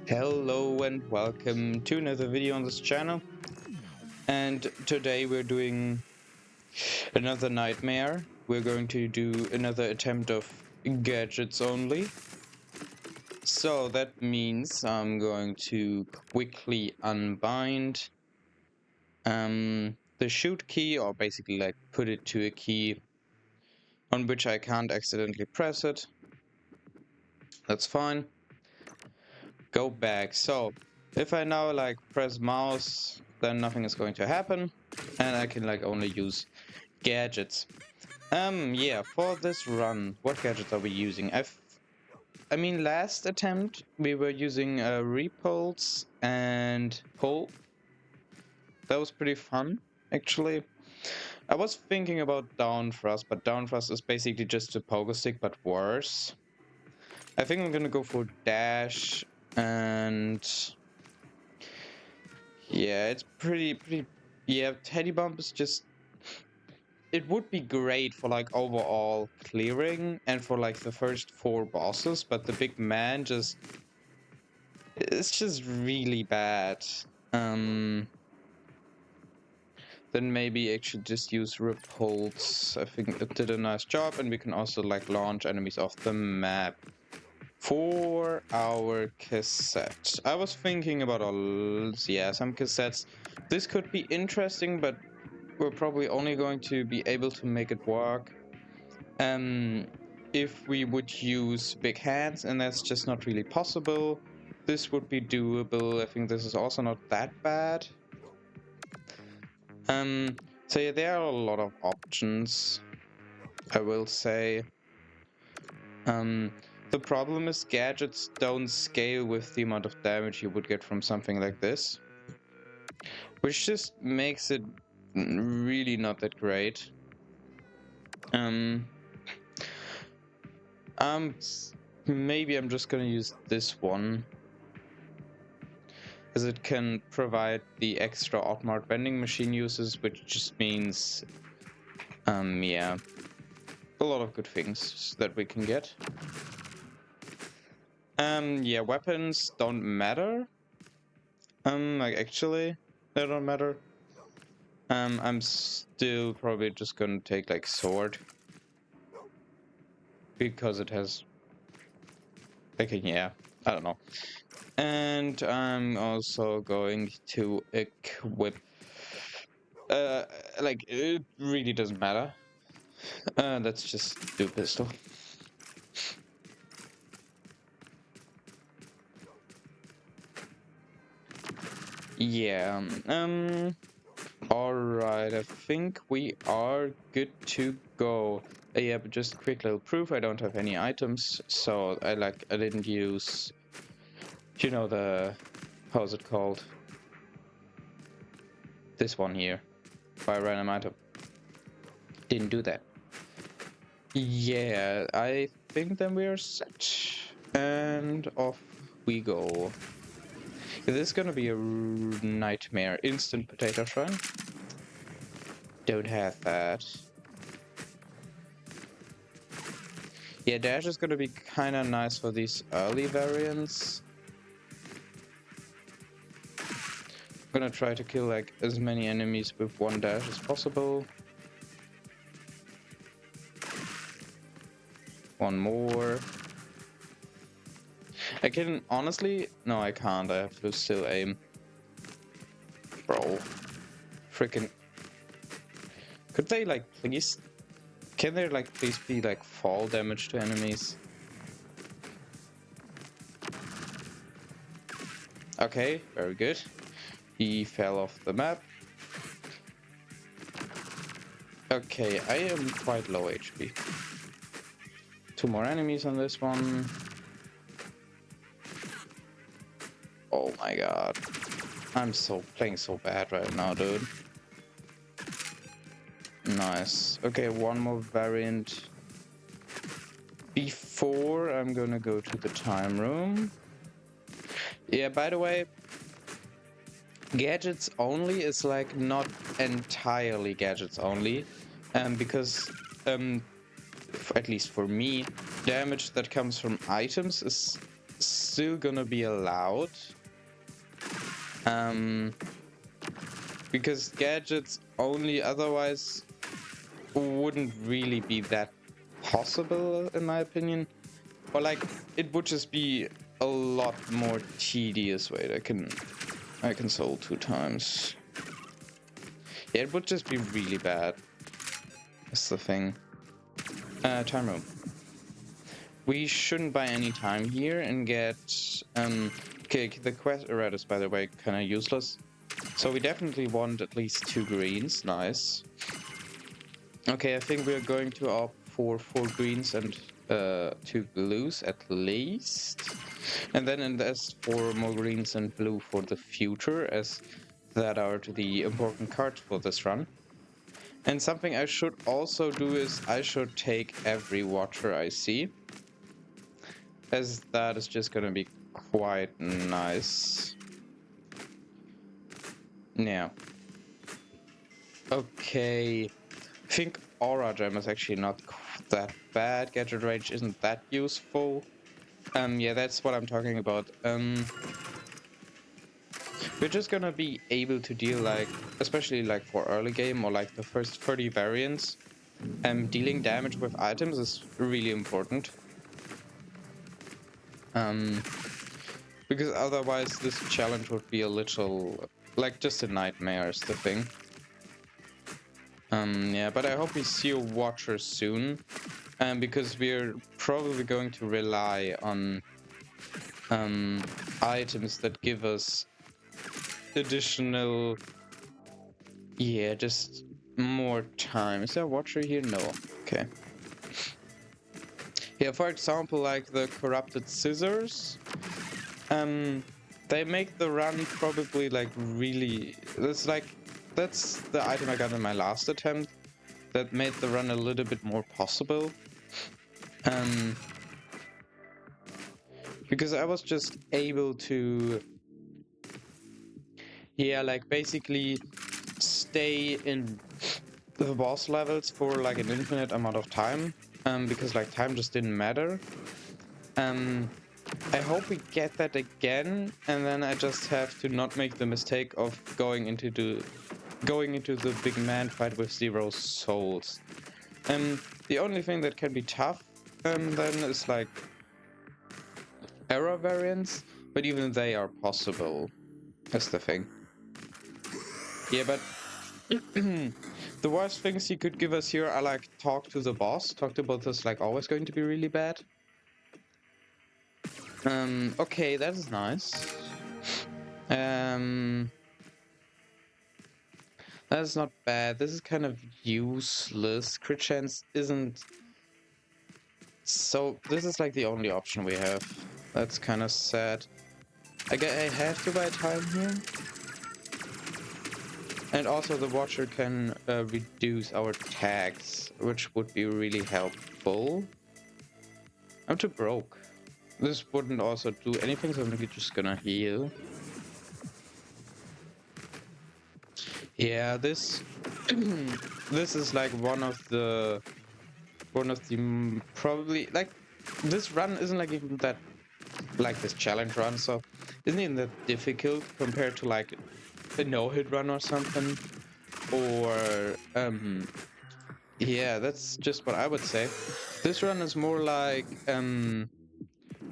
Hello and welcome to another video on this channel, and today we're doing another nightmare. We're going to do another attempt of gadgets only. So that means I'm going to quickly unbind the shoot key, or basically like put it to a key on which I can't accidentally press it. That's fine. Go back. So if I now like press mouse, then nothing is going to happen, and I can like only use gadgets. Yeah, for this run, what gadgets are we using? I mean, last attempt we were using repulse and pull. That was pretty fun, actually. I was thinking about down thrust, but down thrust is basically just a pogo stick, but worse. I think I'm gonna go for dash and yeah, it's pretty. Yeah, Teddy Bump is just. It would be great for like overall clearing and for like the first 4 bosses, but the big man just. It's just really bad. Then maybe actually just use repulse. I think it did a nice job, and we can also like launch enemies off the map. For our cassette, I was thinking about some cassettes. This could be interesting, but we're probably only going to be able to make it work if we would use big hands, and that's just not really possible. This would be doable. I think this is also not that bad. So yeah, there are a lot of options, I will say. The problem is gadgets don't scale with the amount of damage you would get from something like this, which just makes it really not that great. Maybe I'm just gonna use this one, as it can provide the extra Oddmart vending machine uses, which just means, yeah, a lot of good things that we can get. Yeah, weapons don't matter. Like actually, they don't matter. I'm still probably just gonna take like sword, because it has like yeah, I don't know. And I'm also going to equip like it really doesn't matter. Let's just do pistol. Yeah, alright, I think we are good to go. Yeah, but just a quick little proof, I don't have any items, so I didn't use, you know, how's it called? This one here, by random item. Didn't do that. Yeah, I think then we are set. And off we go. This is gonna be a nightmare. Instant potato shrine. Don't have that. Yeah, dash is gonna be kinda nice for these early variants. I'm gonna try to kill like as many enemies with one dash as possible. One more. I can honestly... No, I can't. I have to still aim. Bro. Freaking... Could they like please... Can there like please be like fall damage to enemies? Okay, very good. He fell off the map. Okay, I am quite low HP. 2 more enemies on this one. Oh my god. I'm playing so bad right now, dude. Nice. Okay, one more variant before I'm gonna go to the time room. Yeah, by the way, gadgets only is like not entirely gadgets only, because at least for me, damage that comes from items is still gonna be allowed. Because gadgets only otherwise wouldn't really be that possible, in my opinion. Or like, it would just be a lot more tedious. Wait, I can soul 2 times. Yeah, it would just be really bad. That's the thing. Time room. We shouldn't buy any time here and get... okay, the quest red is, by the way, kind of useless. So we definitely want at least 2 greens. Nice. Okay, I think we're going to opt for 4 greens and 2 blues at least. And then invest for more greens and blue for the future, as that are the important cards for this run. And something I should also do is I should take every watcher I see, as that is just gonna be quite nice. Yeah. Okay. I think Aura Gem is actually not that bad. Gadget Range isn't that useful. Yeah, that's what I'm talking about. We're just gonna be able to deal, like, especially like for early game or like the first 30 variants, dealing damage with items is really important. Because otherwise this challenge would be a little, like, just a nightmare is the thing. Yeah, but I hope we see a watcher soon, because we're probably going to rely on items that give us additional, yeah, just more time. Is there a watcher here? No. Okay. Yeah, for example, like the corrupted scissors, they make the run probably like really, that's the item I got in my last attempt that made the run a little bit more possible. Because I was just able to, yeah, like basically stay in the boss levels for like an infinite amount of time, because like time just didn't matter. I hope we get that again, and then I just have to not make the mistake of going into the big man fight with 0 souls. The only thing that can be tough then is like error variants, but even they are possible. That's the thing. Yeah, but the worst things you could give us here are like talk to the boss. Talk to boss is like always going to be really bad. Okay, that is nice. That is not bad. This is kind of useless. Crit chance isn't... So this is like the only option we have. That's kind of sad. I guess I have to buy time here. And also the watcher can reduce our tags, which would be really helpful. I'm too broke. This wouldn't also do anything, so I'm just gonna heal. Yeah, this this is like one of the probably, like, this run isn't like even that, like this challenge run, so isn't even that difficult compared to like a no-hit run or something, or yeah, that's just what I would say. This run is more like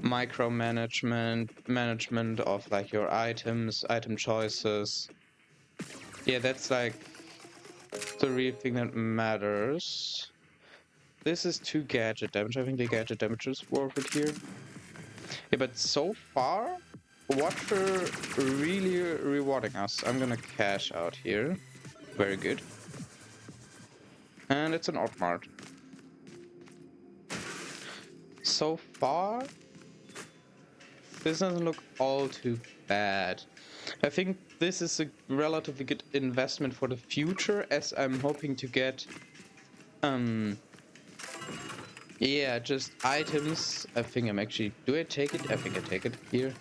management of like your items, item choices. Yeah, that's like the real thing that matters. This is 2 gadget damage. I think the gadget damage is worth it here. Yeah, but so far, Watcher really rewarding us. I'm gonna cash out here. Very good. And it's an Ortmart. So far, this doesn't look all too bad. I think this is a relatively good investment for the future, as I'm hoping to get yeah, just items. I think I'm actually... Do I take it? I think I take it here.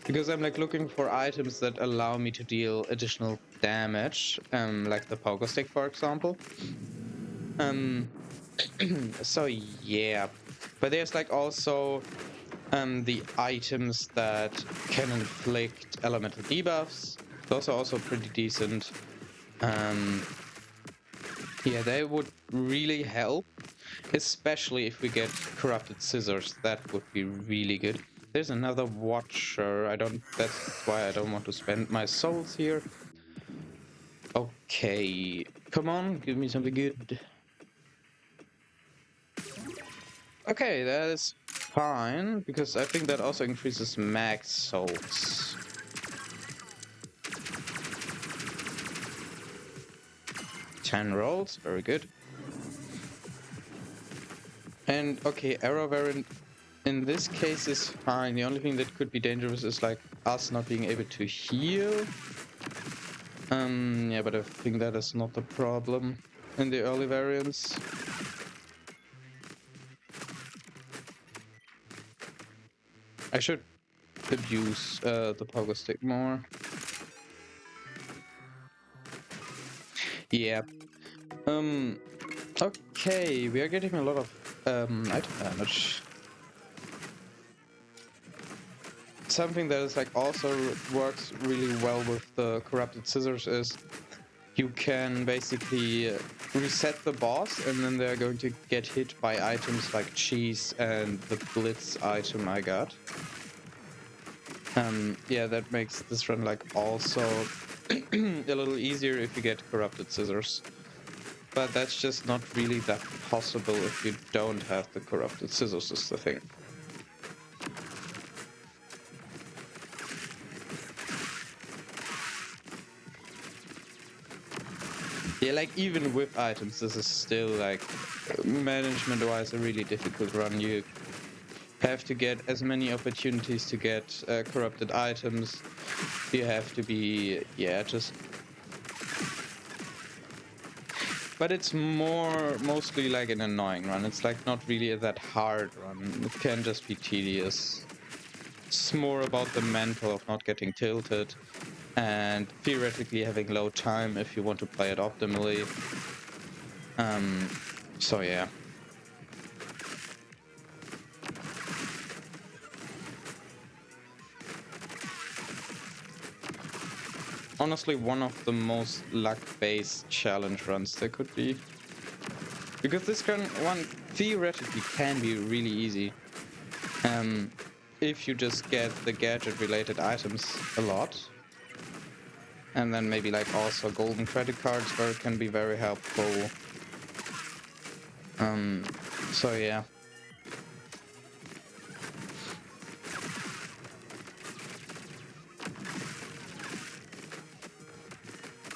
Because I'm like looking for items that allow me to deal additional damage, like the poker stick, for example. So yeah, but there's like also The items that can inflict elemental debuffs, those are also pretty decent. Yeah, they would really help, especially if we get corrupted scissors. That would be really good. There's another watcher. That's why I don't want to spend my souls here. Okay, come on, give me something good. Okay, that is fine, because I think that also increases max souls. Ten rolls, very good. And okay, arrow variant in this case is fine. The only thing that could be dangerous is like us not being able to heal. Yeah, but I think that is not the problem in the early variants. I should abuse the pogo stick more. Yeah. Okay, we are getting a lot of item damage. Something that is like also works really well with the corrupted scissors is you can basically reset the boss, and then they're going to get hit by items like cheese and the blitz item I got. Yeah, that makes this run like also a little easier if you get corrupted scissors. But that's just not really that possible if you don't have the corrupted scissors, is the thing. Yeah, like even with items, this is still like management-wise a really difficult run. You have to get as many opportunities to get corrupted items. You have to be, yeah, just... But it's mostly like an annoying run. It's like not really that hard run. It can just be tedious. It's more about the mental of not getting tilted and theoretically having low time if you want to play it optimally. So yeah. Honestly, one of the most luck-based challenge runs there could be. Because this one theoretically can be really easy. If you just get the gadget-related items a lot. And then maybe like also golden credit cards where it can be very helpful. So yeah.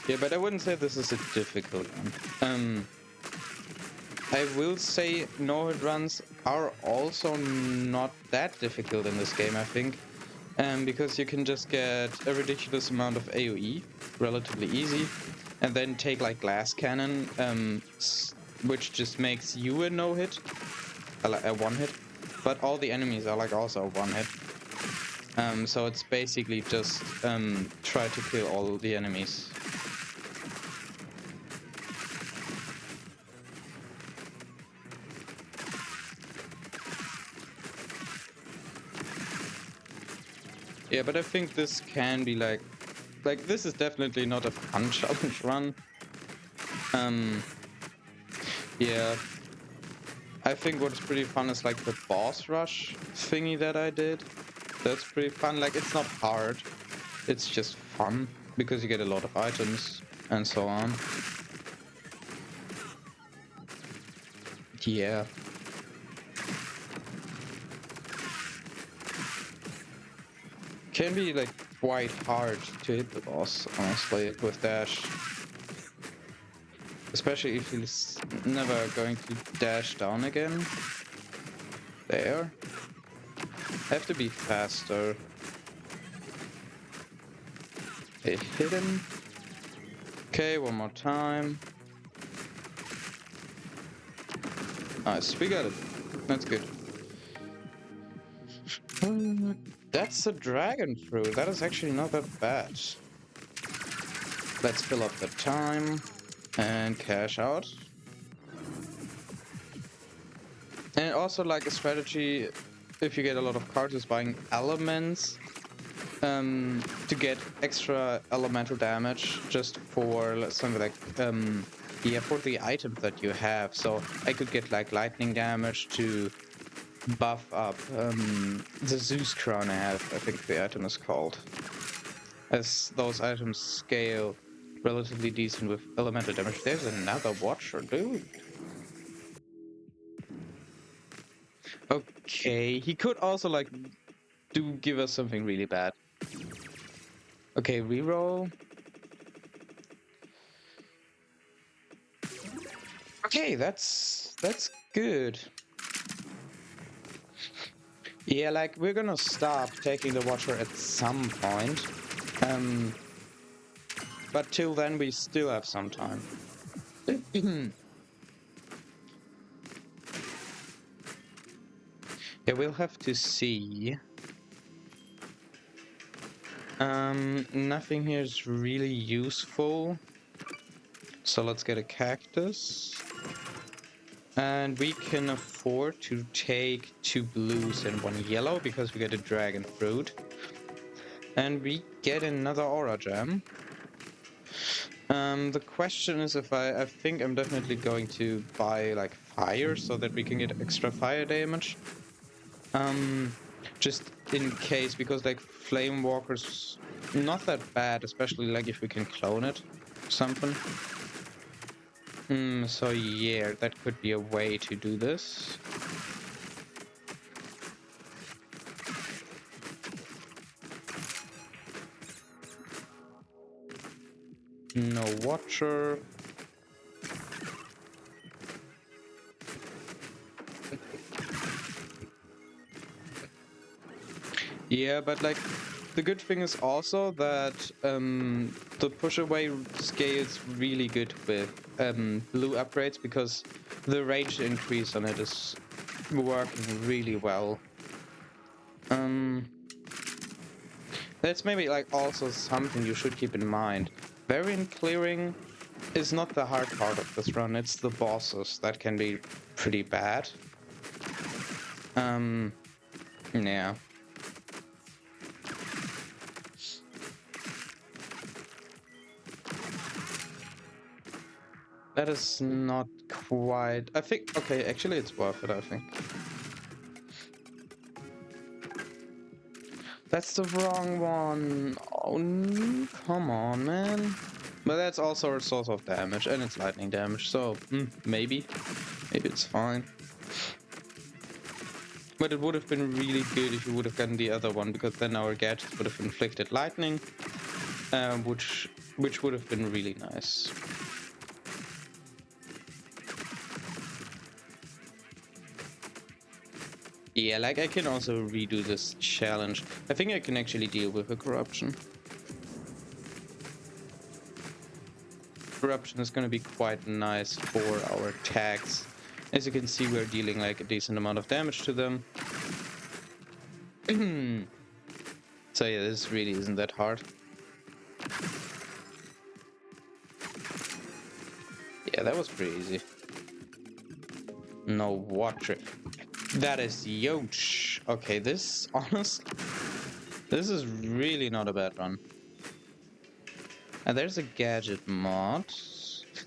Yeah, but I wouldn't say this is a difficult one. I will say no-hit runs are also not that difficult in this game, I think. Because you can just get a ridiculous amount of AoE, relatively easy, and then take like glass cannon, which just makes you a no-hit, a one-hit, but all the enemies are like also a one-hit. So it's basically just try to kill all the enemies. Yeah, but I think this can be like this is definitely not a fun challenge run. Yeah. I think what's pretty fun is like the boss rush thingy that I did. That's pretty fun. Like it's not hard. It's just fun because you get a lot of items and so on. Yeah. Can be like quite hard to hit the boss, honestly, with dash. Especially if he's never going to dash down again. There. Have to be faster. They hit him. Okay, one more time. Nice, we got it. That's good. That's a dragon fruit. That is actually not that bad. Let's fill up the time and cash out. And also like a strategy, if you get a lot of cards, is buying elements to get extra elemental damage just for something like yeah, for the items that you have. So I could get like lightning damage to buff up the Zeus crown I have, I think the item is called, as those items scale relatively decent with elemental damage. There's another watcher, dude. Okay, he could also like give us something really bad. Okay, reroll. Okay, that's good. Yeah, like we're gonna stop taking the watcher at some point. But till then we still have some time. Yeah, we'll have to see. Nothing here is really useful. So let's get a cactus. And we can afford to take 2 blues and 1 yellow because we get a dragon fruit. And we get another aura gem. The question is if I think I'm definitely going to buy like fire so that we can get extra fire damage. Just in case, because like flame walker's not that bad, especially like if we can clone it or something. So yeah, that could be a way to do this. No watcher. Yeah, but like the good thing is also that the push away scales really good with blue upgrades because the range increase on it is working really well. That's maybe like also something you should keep in mind. Variant clearing is not the hard part of this run, it's the bosses that can be pretty bad. Yeah. That is not quite... I think... Okay, actually it's worth it, I think. That's the wrong one. Oh, come on, man. But that's also a source of damage, and it's lightning damage, so maybe. Maybe it's fine. But it would have been really good if you would have gotten the other one, because then our gadgets would have inflicted lightning, which would have been really nice. Yeah, like I can also redo this challenge. I think I can actually deal with a corruption. Corruption is gonna be quite nice for our attacks. As you can see, we're dealing like a decent amount of damage to them. So yeah, this really isn't that hard. Yeah, that was pretty easy. No watcher. That is huge. Okay, this, honestly, this is really not a bad run. And there's a gadget mod.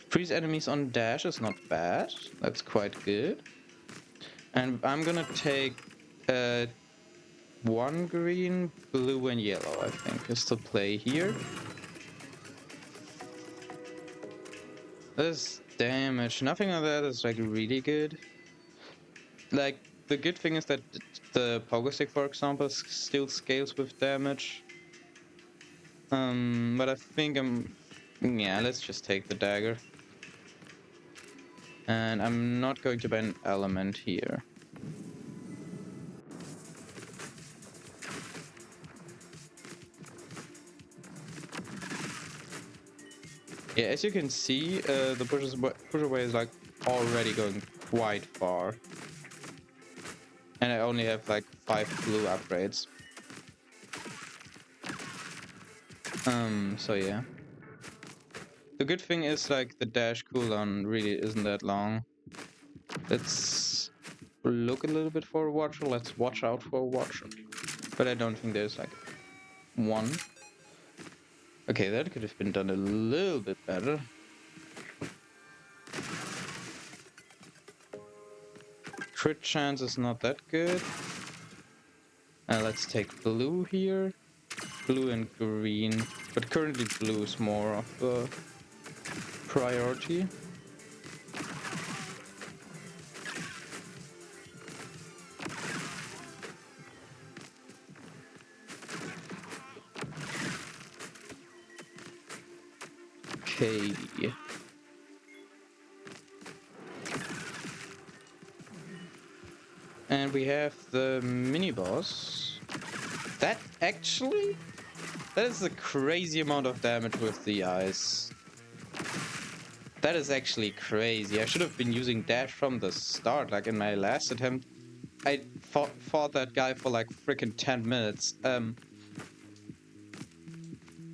Freeze enemies on dash is not bad. That's quite good. And I'm gonna take 1 green, blue, and yellow, I think, is the play here. This damage, nothing of that is like really good. Like, the good thing is that the pogo stick, for example, still scales with damage. But I think yeah, let's just take the dagger. And I'm not going to buy an element here. Yeah, as you can see, the push away is like already going quite far. And I only have like 5 blue upgrades. So yeah. The good thing is like the dash cooldown really isn't that long. It's look a little bit for a watcher. Let's watch out for a watcher. But I don't think there's like one. Okay, that could have been done a little bit better. Crit chance is not that good. Let's take blue here. Blue and green. But currently blue is more of the priority. Okay. And we have the mini boss. That actually, that is a crazy amount of damage with the ice. That is actually crazy. I should have been using dash from the start, like in my last attempt. I fought that guy for like freaking 10 minutes.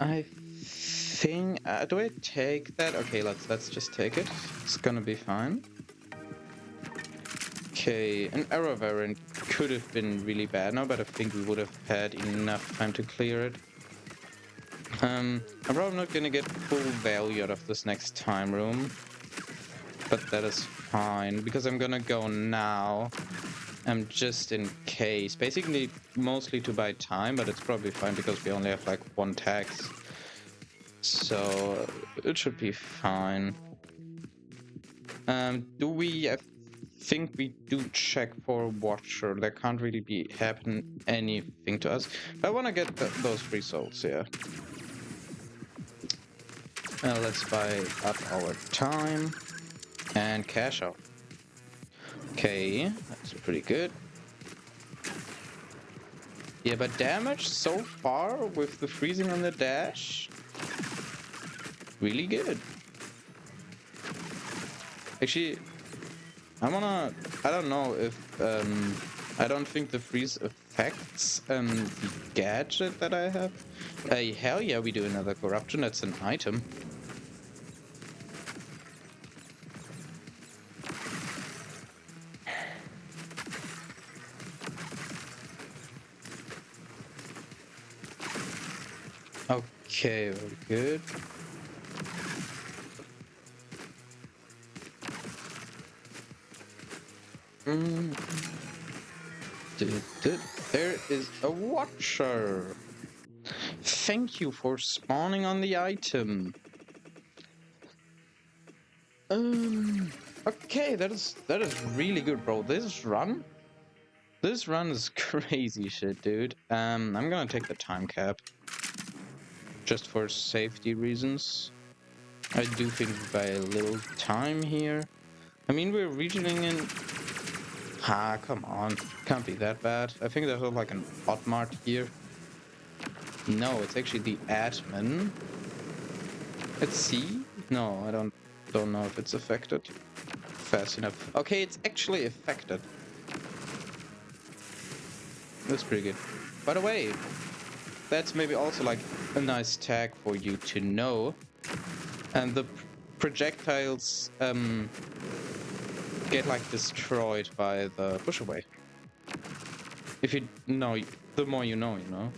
I think, do I take that? Okay, let's just take it. It's gonna be fine. Okay, an arrow variant could have been really bad now, but I think we would have had enough time to clear it. I'm probably not gonna get full value out of this next time room, but that is fine, because I'm gonna go now. Just in case. Basically, mostly to buy time, but it's probably fine because we only have like one tax. So, it should be fine. Do we... I think we do check for Watcher. There can't really be happen anything to us. I want to get those results, yeah. Let's buy up our time and cash out. Okay, that's pretty good. Yeah, but damage so far with the freezing on the dash, really good. Actually, I don't know if, I don't think the freeze affects the gadget that I have. Hell yeah, we do another corruption, that's an item. Okay, very good. There is a watcher. Thank you for spawning on the item. Okay, that is really good, bro. This run is crazy shit, dude. I'm gonna take the time cap. Just for safety reasons. I do think we buy a little time here. I mean, we're regioning in... Ah, come on. Can't be that bad. I think there's like an odd mark here. No, it's actually the admin. Let's see. No, I don't know if it's affected. Fast enough. Okay, it's actually affected. That's pretty good. By the way, that's maybe also like a nice tag for you to know. And the projectiles get like destroyed by the push away. If you know, the more you know, you know.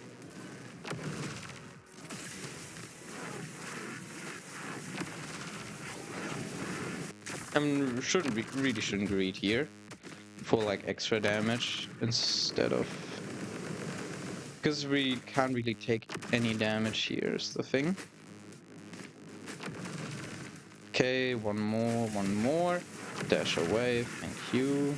Really shouldn't greed here for like extra damage instead of, because we can't really take any damage here is the thing. Okay, one more. Dash away, thank you.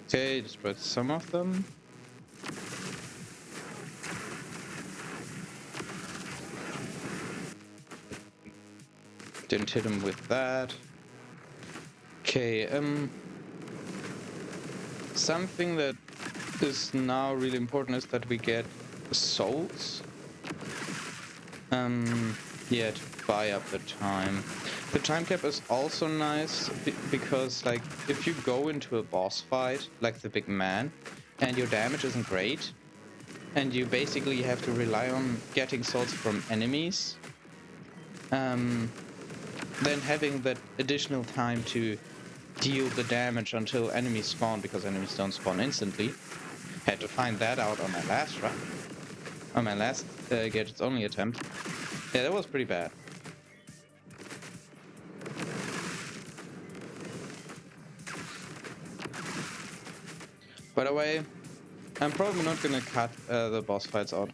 Okay, destroyed some of them. Didn't hit him with that. Okay, something that is now really important is that we get souls. Yeah, to buy up the time. The time cap is also nice because, like, if you go into a boss fight, like the big man, and your damage isn't great, and you basically have to rely on getting souls from enemies, then having that additional time to deal the damage until enemies spawn, because enemies don't spawn instantly. Had to find that out on my last run. On my last Gadgets only attempt. Yeah, that was pretty bad. By the way, I'm probably not gonna cut the boss fights out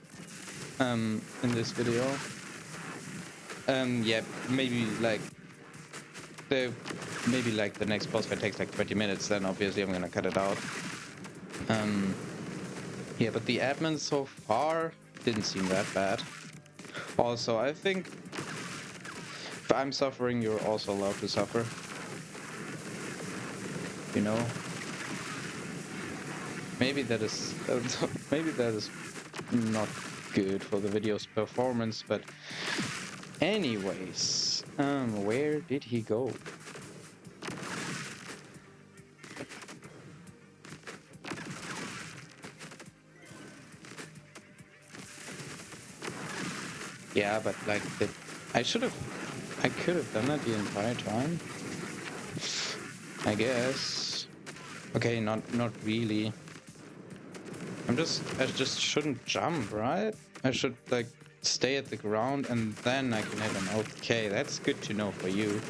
in this video. Yeah, maybe like the next boss fight takes like 20 minutes, then obviously I'm gonna cut it out. Yeah, but the admin so far didn't seem that bad. Also, I think if I'm suffering, you're also allowed to suffer. You know? Maybe that is not good for the video's performance, but anyways, where did he go? Yeah, but like I could have done that the entire time. I guess. Okay, not really. I just shouldn't jump, right? I should like stay at the ground and then I can hit him. Okay, that's good to know for you.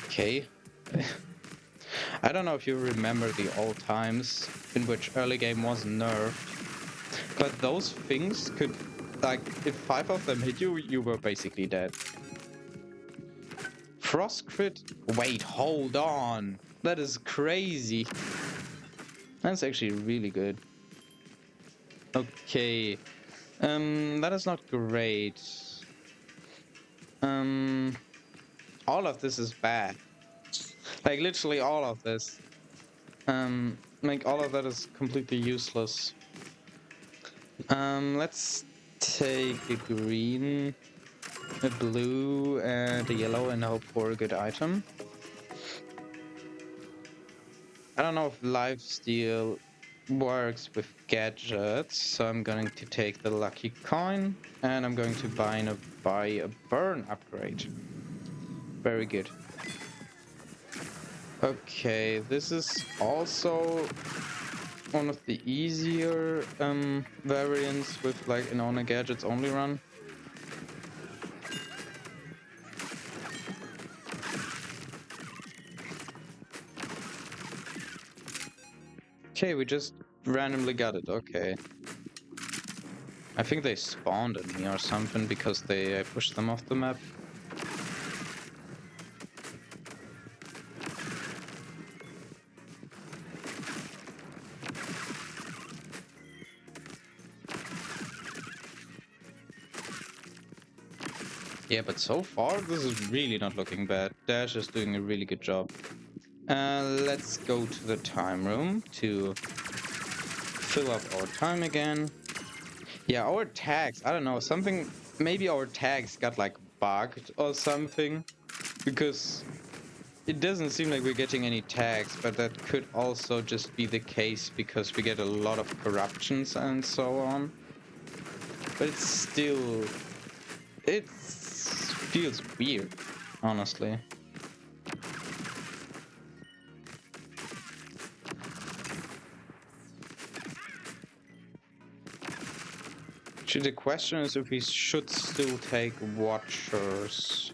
Okay. I don't know if you remember the old times in which early game was nerfed, but those things could, like, if 5 of them hit you, you were basically dead. Frost crit? Wait, hold on. That is crazy. That's actually really good. Okay. That is not great. All of this is bad. Like, literally all of this. Like, all of that is completely useless. Let's take a green, a blue, and a yellow and hope for a good item. I don't know if lifesteal works with gadgets, so I'm going to take the lucky coin and I'm going to buy a burn upgrade. Very good. Okay, this is also one of the easier variants with like on a gadgets only run. Okay, we just randomly got it. Okay. I think they spawned at me or something because I pushed them off the map. Yeah, but so far this is really not looking bad. Dash is doing a really good job. Let's go to the time room to fill up our time again. Yeah, our tags, I don't know, maybe our tags got like bugged or something, because it doesn't seem like we're getting any tags, but that could also just be the case because we get a lot of corruptions and so on. But it's still, it feels weird, honestly. Actually, the question is if we should still take watchers.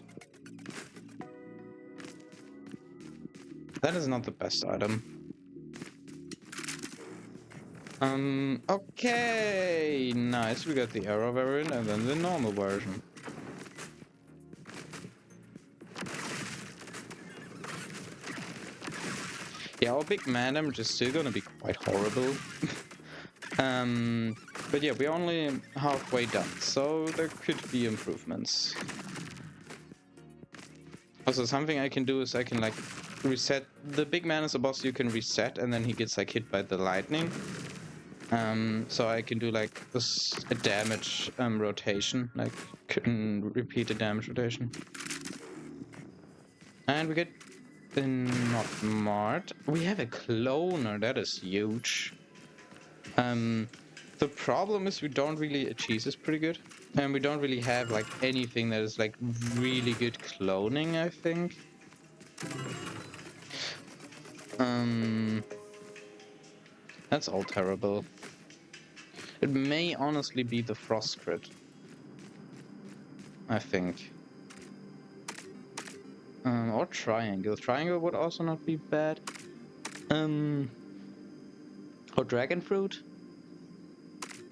That is not the best item. Okay, nice. We got the arrow variant and then the normal version. Yeah, our big man damage is still gonna be quite horrible. But yeah, we're only halfway done, so there could be improvements. Also, something I can do is I can like reset. The big man is a boss you can reset and then he gets like hit by the lightning. So I can do like a damage rotation, like repeat a damage rotation. And we get not mart. We have a cloner, that is huge. The problem is we don't really... cheese is pretty good. And we don't really have like anything that is like really good cloning, I think. That's all terrible. It may honestly be the frost crit, I think. Or triangle. Triangle would also not be bad. Or dragon fruit?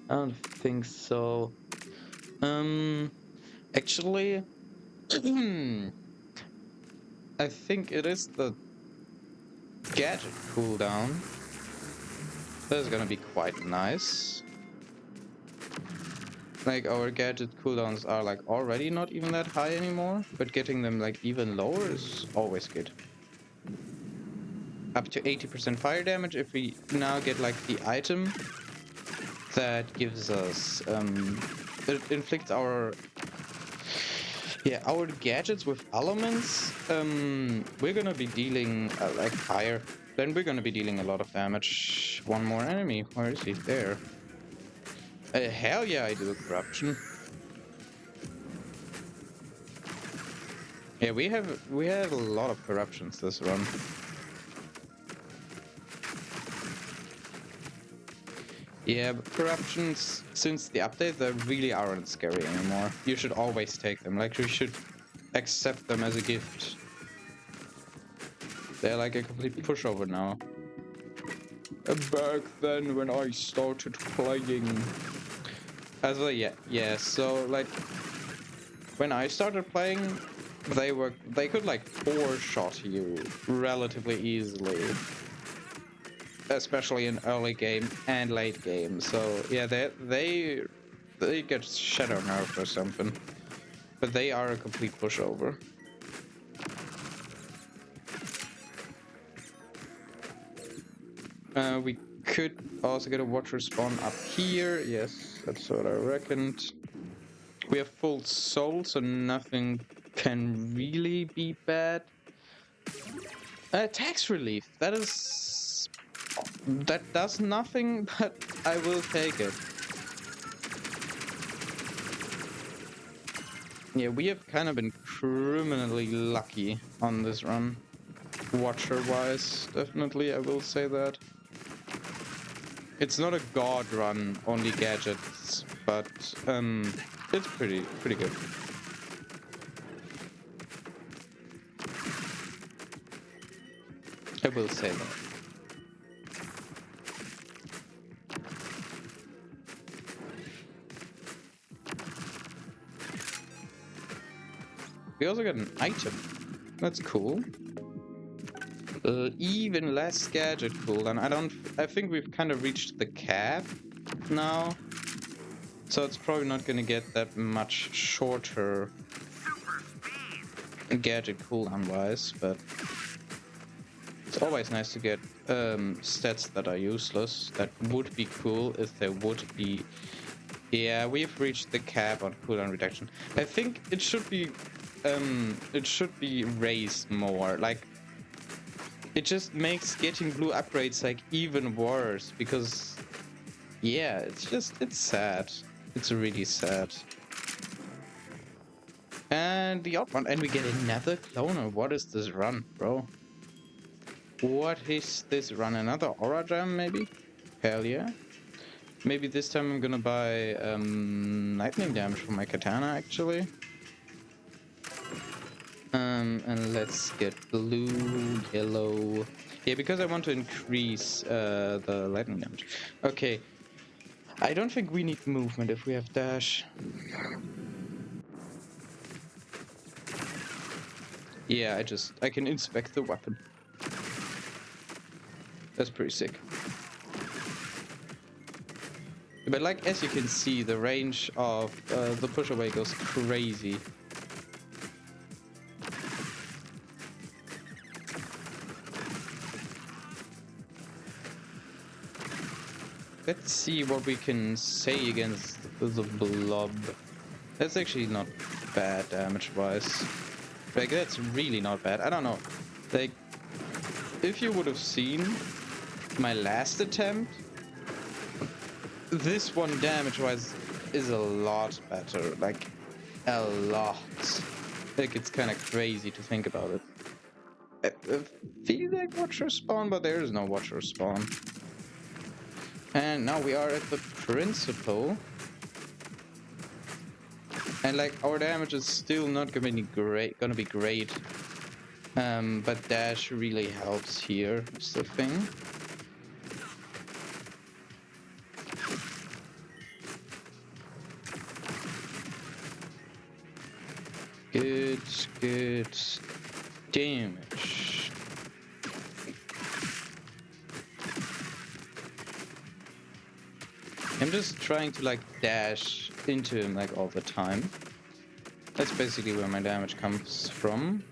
I don't think so. Actually, I think it is the gadget cooldown. That is gonna be quite nice. Like, our gadget cooldowns are like already not even that high anymore, but getting them like even lower is always good. Up to 80% fire damage if we now get like the item that gives us it inflicts our gadgets with elements. We're gonna be dealing like fire. Then we're gonna be dealing a lot of damage. One more enemy. Where is he? There. Hell yeah, I do corruption. Yeah, we have a lot of corruptions this run. Yeah, but corruptions, since the update, they really aren't scary anymore. You should always take them. Like, you should accept them as a gift. They're like a complete pushover now. Back then, when I started playing... so, like... When I started playing, they could, like, 4-shot you relatively easily. Especially in early game and late game, so yeah, they get shadow nerfed or something, but they are a complete pushover. We could also get a watcher spawn up here. Yes, that's what I reckoned. We have full soul, so nothing can really be bad. Tax relief. That does nothing, but I will take it. Yeah, we have kind of been criminally lucky on this run. Watcher-wise, definitely, I will say that. It's not a god run, only gadgets, but it's pretty good. I will say that. We also got an item. That's cool. Even less gadget cooldown. I think we've kind of reached the cap now. So it's probably not gonna get that much shorter gadget cooldown wise, but it's always nice to get stats that are useless. That would be cool if there would be. Yeah, we've reached the cap on cooldown reduction. I think it should be raised more. Like, it just makes getting blue upgrades like even worse, because yeah, it's sad. It's really sad. And the odd one, and we get another cloner. What is this run, bro? What is this run? Another aura gem, maybe? Hell yeah. Maybe this time I'm gonna buy lightning damage for my katana, actually. And let's get blue, yellow. Yeah, because I want to increase the lightning damage. Okay. I don't think we need movement if we have dash. Yeah, I can inspect the weapon. That's pretty sick. But like, as you can see, the range of the push away goes crazy. Let's see what we can say against the blob. That's actually not bad damage-wise. Like, that's really not bad. I don't know. Like, if you would have seen my last attempt, this one damage-wise is a lot better. Like, a lot. Like, it's kind of crazy to think about it. I feel like Watcher spawn, but there is no Watcher spawn. And now we are at the Principal. And like, our damage is still not gonna be great. But dash really helps here, is the thing. Good damage. I'm just trying to like dash into him like all the time. That's basically where my damage comes from.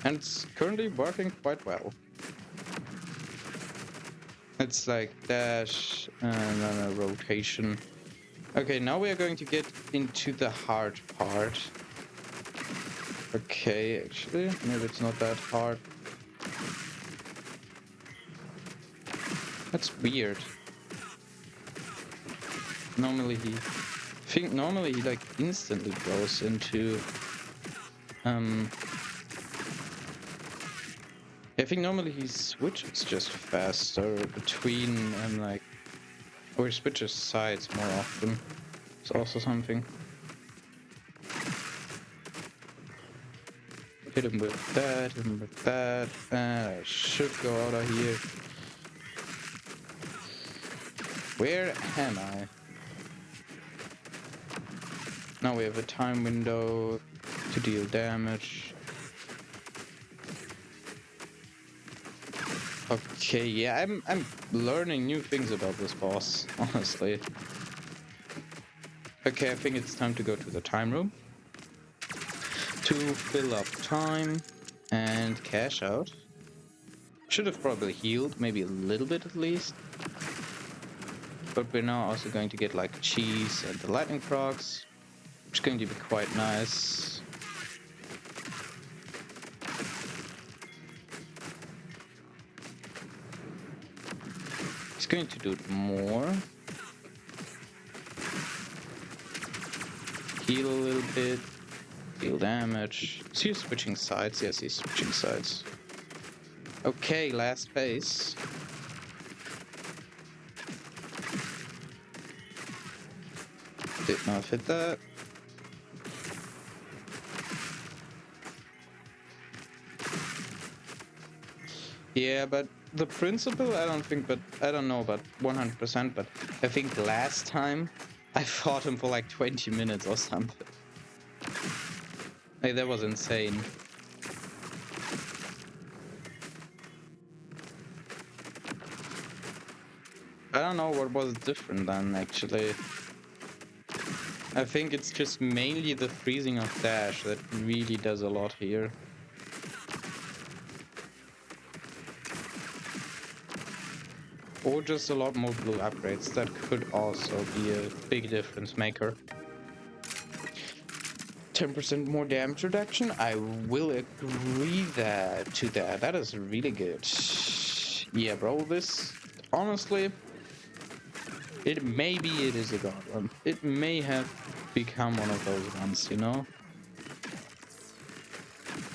And it's currently working quite well. It's like dash and then a rotation. Okay, now we are going to get into the hard part. Okay, actually, maybe it's not that hard. That's weird. Normally he like instantly goes into I think normally he switches just faster between like, or he switches sides more often. It's also something. Hit him with that, and I should go out of here. Where am I? Now we have a time window to deal damage. Okay, yeah, I'm learning new things about this boss, honestly. Okay, I think it's time to go to the time room to fill up time and cash out. Should have probably healed, maybe a little bit at least. But we're now also going to get like cheese and the lightning frogs, which is going to be quite nice. He's going to do it more. Heal a little bit. Deal damage. Is he switching sides? Yes, he's switching sides. Okay, last phase. Did not hit that. Yeah, but the principle, I don't know about 100%, but I think last time I fought him for like 20 minutes or something. Like, that was insane. I don't know what was different then, actually. I think it's just mainly the freezing of dash that really does a lot here. Or just a lot more blue upgrades. That could also be a big difference maker. 10% more damage reduction. I will agree to that. That is really good. Yeah, bro, this, honestly, it is a god one. It may have become one of those ones, you know?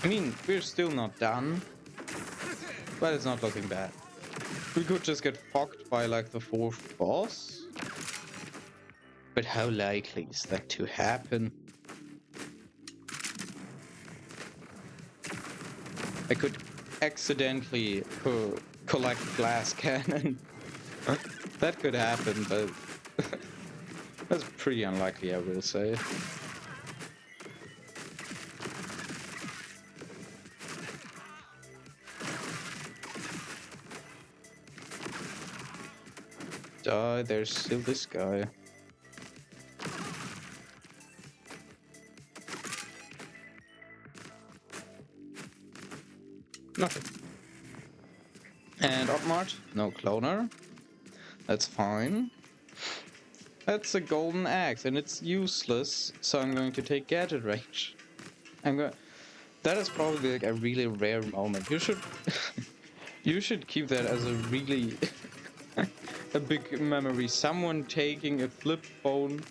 I mean, we're still not done, but it's not looking bad. We could just get fucked by like the 4th boss. But how likely is that to happen? I could accidentally collect glass cannon. That could happen, but that's pretty unlikely, I will say. There's still this guy. Nothing. And Upmart, no cloner. That's fine. That's a golden axe, and it's useless, so I'm going to take gadget range. That is probably like a really rare moment. You should You should keep that as a really a big memory. Someone taking a flip phone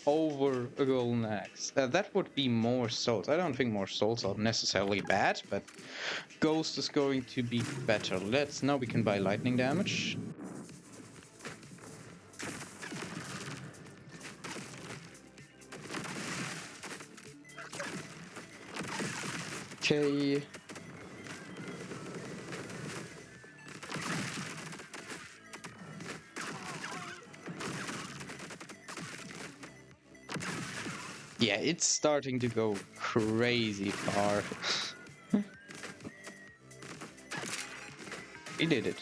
over a golden axe. That would be more souls. I don't think more souls are necessarily bad, but ghost is going to be better. Now we can buy lightning damage. Okay. Yeah, it's starting to go crazy far. We did it.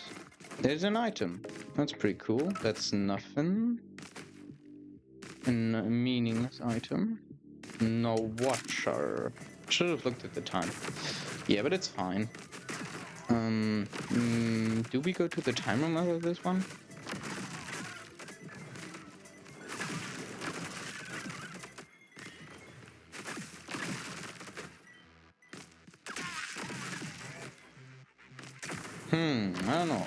There's an item. That's pretty cool. That's nothing. A meaningless item. No watcher. Should have looked at the time. Yeah, but it's fine. Do we go to the time room out of this one? I don't know.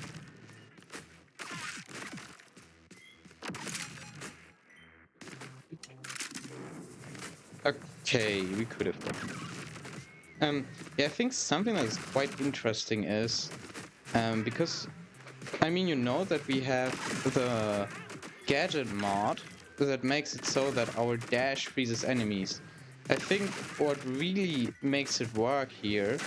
Okay, we could have done. Yeah, I think something that is quite interesting is, because, I mean, you know that we have the gadget mod that makes it so that our dash freezes enemies. I think what really makes it work here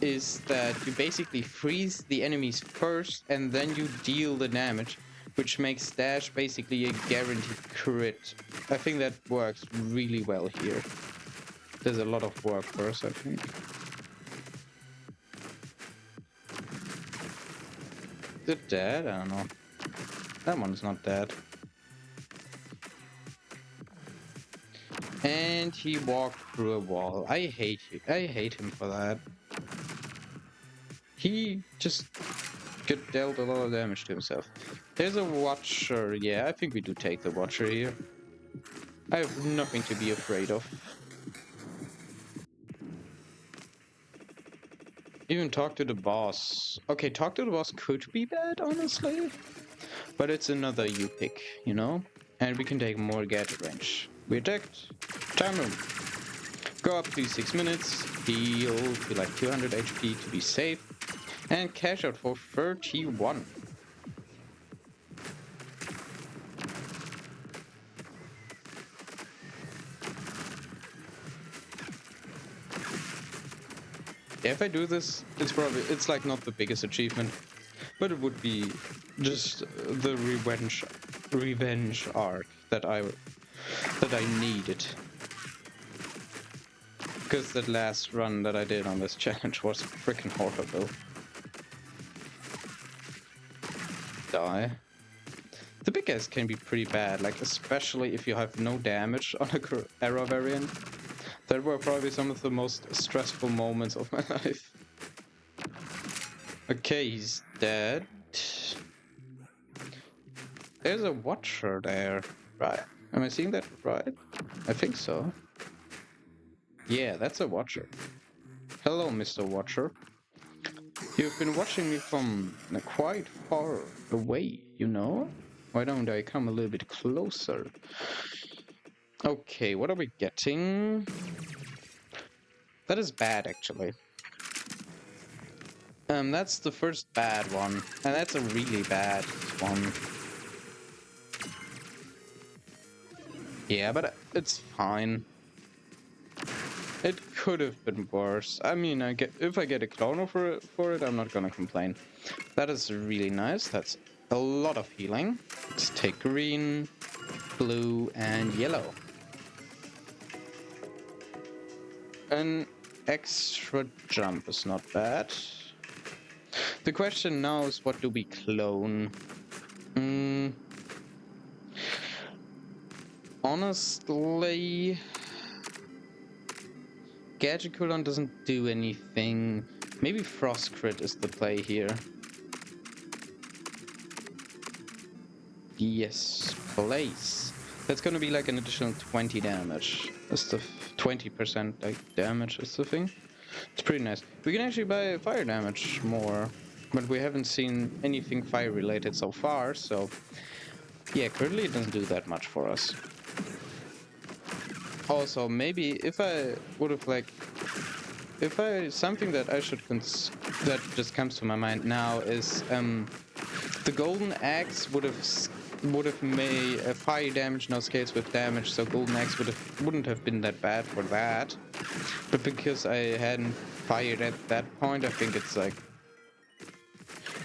is that you basically freeze the enemies first and then you deal the damage, which makes dash basically a guaranteed crit. I think that works really well here. There's a lot of work first, I think. Is it dead? I don't know. That one's not dead. And he walked through a wall. I hate him for that. He just dealt a lot of damage to himself. There's a watcher. Yeah, I think we do take the watcher here. I have nothing to be afraid of. Even talk to the boss. Okay, talk to the boss could be bad, honestly. But it's another you pick, you know? And we can take more gadget range. We attacked. Time room. Go up to 6 minutes. Heal to like 200 HP to be safe. And cash out for 31. Yeah, if I do this, it's like not the biggest achievement, but it would be just the revenge arc that I needed. Because that last run that I did on this challenge was freaking horrible. Die. The big guys can be pretty bad, like especially if you have no damage on a arrow variant. That were probably some of the most stressful moments of my life. Okay, he's dead. There's a watcher there, right? Am I seeing that right? I think so. Yeah, that's a watcher. Hello, Mr. Watcher. You've been watching me from quite far away, you know? Why don't I come a little bit closer? Okay, what are we getting? That is bad, actually. That's the first bad one, and that's a really bad one. Yeah, but it's fine. It could have been worse. I mean, if I get a cloner for it, I'm not gonna complain. That is really nice. That's a lot of healing. Let's take green, blue, and yellow. An extra jump is not bad. The question now is, what do we clone? Honestly, gadget cooldown doesn't do anything. Maybe frost crit is the play here. Yes, place. That's gonna be like an additional 20 damage. That's the 20% like damage is the thing. It's pretty nice. We can actually buy fire damage more. But we haven't seen anything fire related so far, so yeah, currently it doesn't do that much for us. Also, maybe if I would have something that I should that just comes to my mind now is the golden axe would have made fire damage, no scales with damage, so golden axe wouldn't have been that bad for that. But because I hadn't fired at that point, I think it's like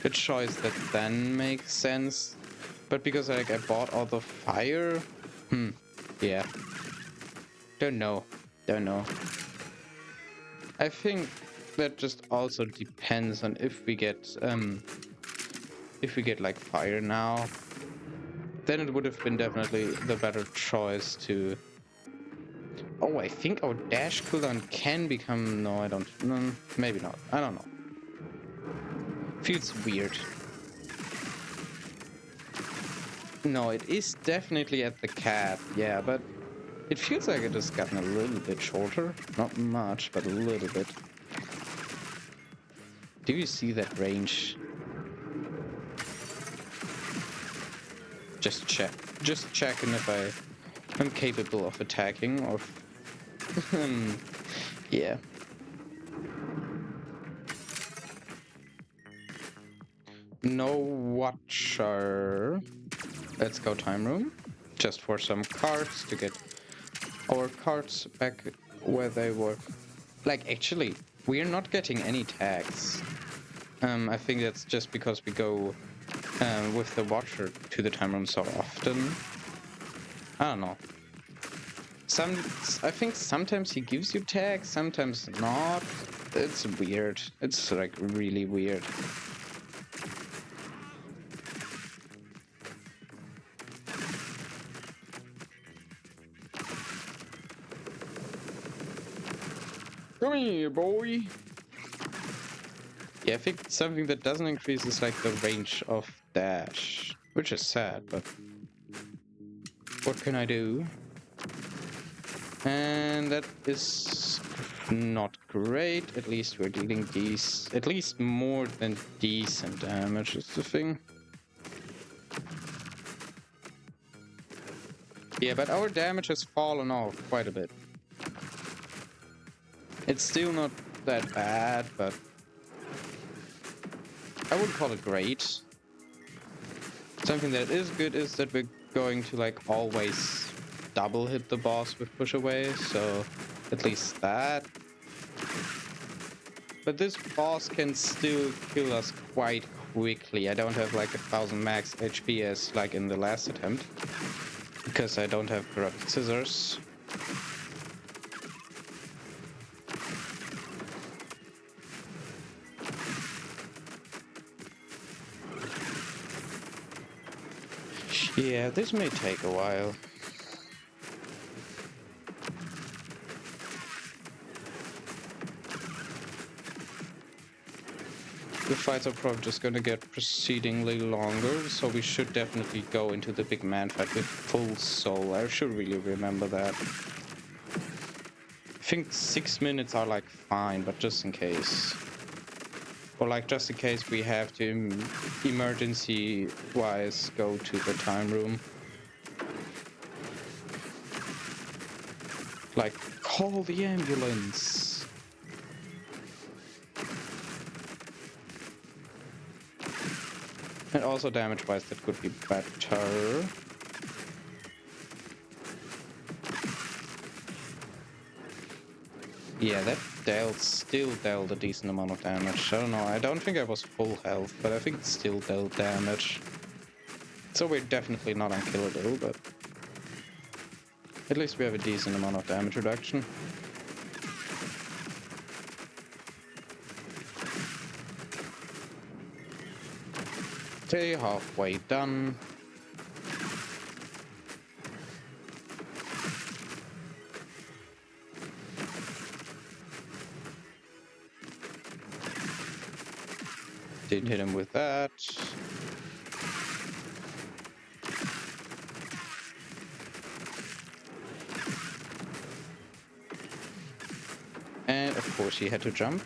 a choice that then makes sense. But because like I bought all the fire, yeah. Don't know. I think that just also depends on if we get like fire now. Then it would have been definitely the better choice to... Oh, I think our dash cooldown can become... No, I don't... No, maybe not. I don't know. Feels weird. No, it is definitely at the cap, yeah, but it feels like it has gotten a little bit shorter. Not much, but a little bit. Do you see that range? Just checking if I'm capable of attacking or... yeah. No watcher. Let's go time room. Just for some cards to get our cards back where they were. Like, actually, we're not getting any tags. I think that's just because we go with the watcher to the time room so often. I don't know. I think sometimes he gives you tags, sometimes not. It's weird. It's like really weird. Come here, boy. Yeah, I think something that doesn't increase is like the range of dash, which is sad, but what can I do? And that is not great. At least we're dealing at least more than decent damage is the thing. Yeah, but our damage has fallen off quite a bit. It's still not that bad, but I wouldn't call it great. Something that is good is that we're going to like always double hit the boss with push away, so at least that. But this boss can still kill us quite quickly. I don't have like 1000 max HP as like in the last attempt, because I don't have corrupted scissors. Yeah, this may take a while. The fights are probably just gonna get proceedingly longer, so we should definitely go into the big man fight with full soul. I should really remember that. I think 6 minutes are like fine, but just in case. Or like just in case we have to emergency-wise go to the time room. Like, call the ambulance! And also damage-wise that could be better. Yeah, that still dealt a decent amount of damage. I don't know, I don't think I was full health, but I think it still dealt damage. So we're definitely not unkillable, but at least we have a decent amount of damage reduction. Okay, halfway done. Did hit him with that. And of course he had to jump.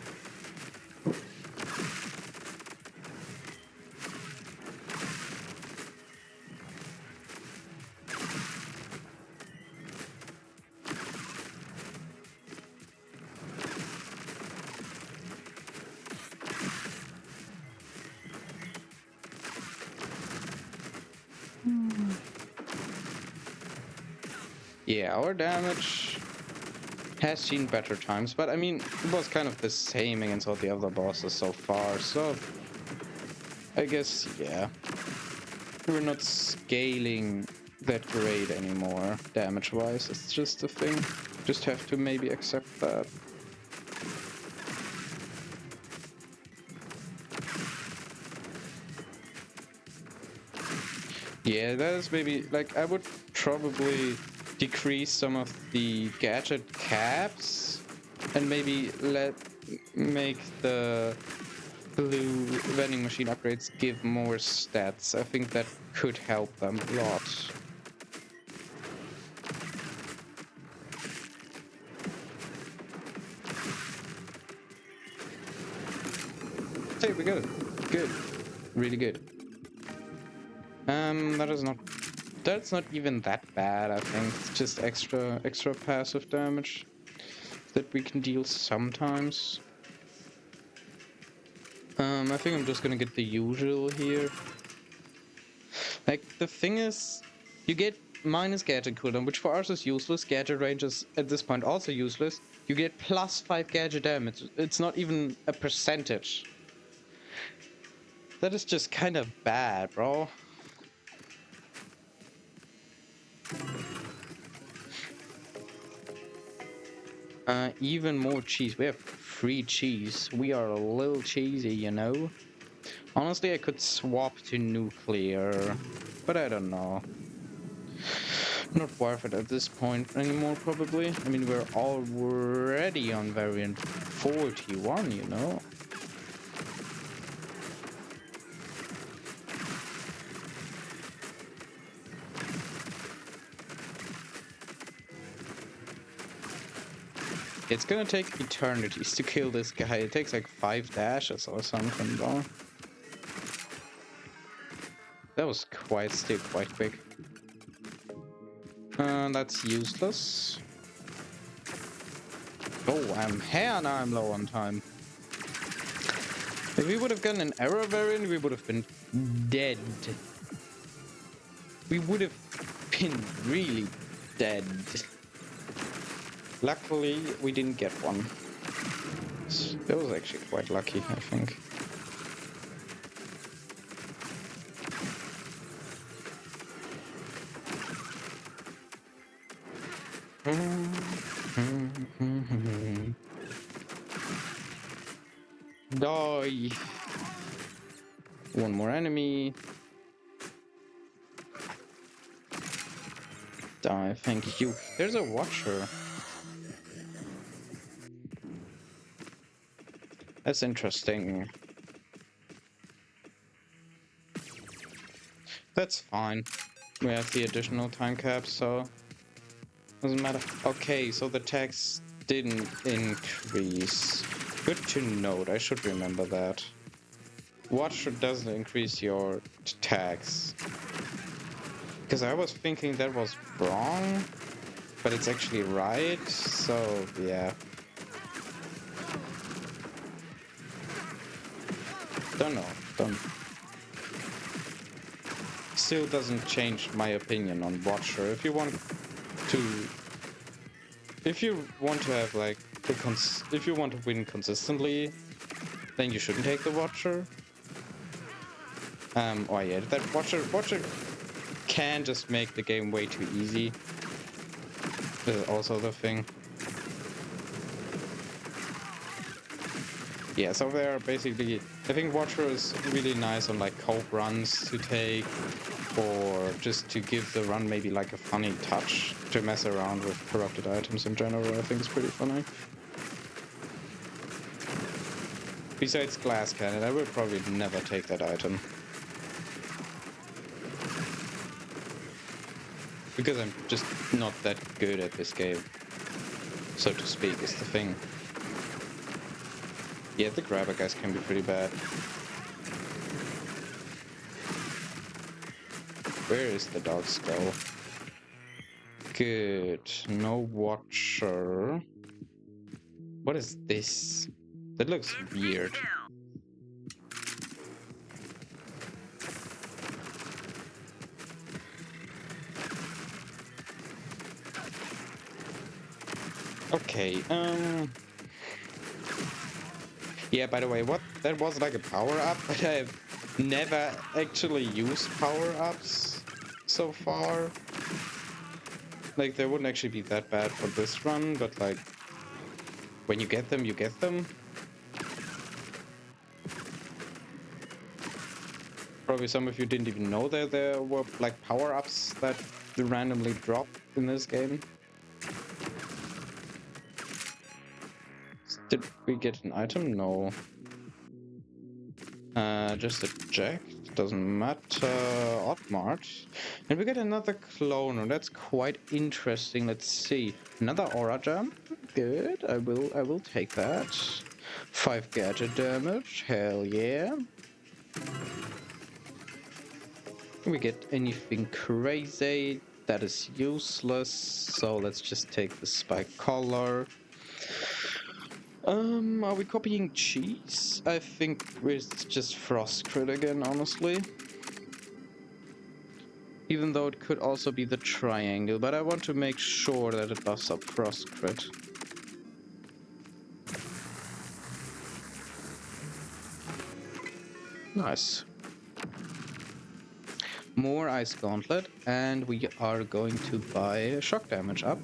Yeah, our damage has seen better times, but I mean, it was kind of the same against all the other bosses so far, so I guess, yeah, we're not scaling that great anymore, damage-wise. It's just a thing. Just have to maybe accept that. Yeah, that is maybe, like, I would probably decrease some of the gadget caps and maybe make the blue vending machine upgrades give more stats. I think that could help them a lot. Hey, we got it. Good. Really good. That's not even that bad, I think. It's just extra passive damage that we can deal sometimes. I think I'm just gonna get the usual here. Like, the thing is, you get minus gadget cooldown, which for us is useless. Gadget range is at this point also useless. You get +5 gadget damage. It's not even a percentage. That is just kind of bad, bro. Even more cheese. We have free cheese. We are a little cheesy, you know? Honestly, I could swap to nuclear, but I don't know. Not worth it at this point anymore, probably. I mean, we're already on variant 41, you know? It's gonna take eternities to kill this guy. It takes like 5 dashes or something, bro. That was still quite quick. That's useless. Oh, I'm here now. I'm low on time. If we would have gotten an error variant, we would have been dead. We would have been really dead. Luckily, we didn't get one. That was actually quite lucky, I think. Die! One more enemy. Die, thank you. There's a watcher. That's interesting. That's fine. We have the additional time cap, so doesn't matter. Okay, so the tax didn't increase. Good to note. I should remember that. Watch doesn't increase your tax. Because I was thinking that was wrong, but it's actually right, so yeah. Don't know. Still doesn't change my opinion on Watcher. If you want to have like if you want to win consistently, then you shouldn't take the Watcher. Oh yeah, that Watcher can just make the game way too easy. This is also the thing. Yeah, so they're basically, I think Watcher is really nice on like cope runs to take, or just to give the run maybe like a funny touch to mess around with corrupted items in general. I think it's pretty funny. Besides Glass Cannon, I will probably never take that item. Because I'm just not that good at this game, so to speak, is the thing. Yeah, the grabber guys can be pretty bad. Where is the dog skull? Good. No watcher. What is this? That looks weird. Okay, yeah, by the way, that was like a power-up, but I've never actually used power-ups so far. Like, they wouldn't actually be that bad for this run, but like, when you get them, you get them. Probably some of you didn't even know that there were like power-ups that randomly drop in this game. Did we get an item? No. Just a jack. Doesn't matter. Odd mart. And we get another cloner. That's quite interesting. Let's see. Another aura gem. Good. I will take that. 5 gadget damage. Hell yeah. We get anything crazy. That is useless. So let's just take the spike collar. Are we copying cheese? I think it's just frost crit again, honestly. Even though it could also be the triangle, but I want to make sure that it buffs up frost crit. Nice. More ice gauntlet, and we are going to buy shock damage up.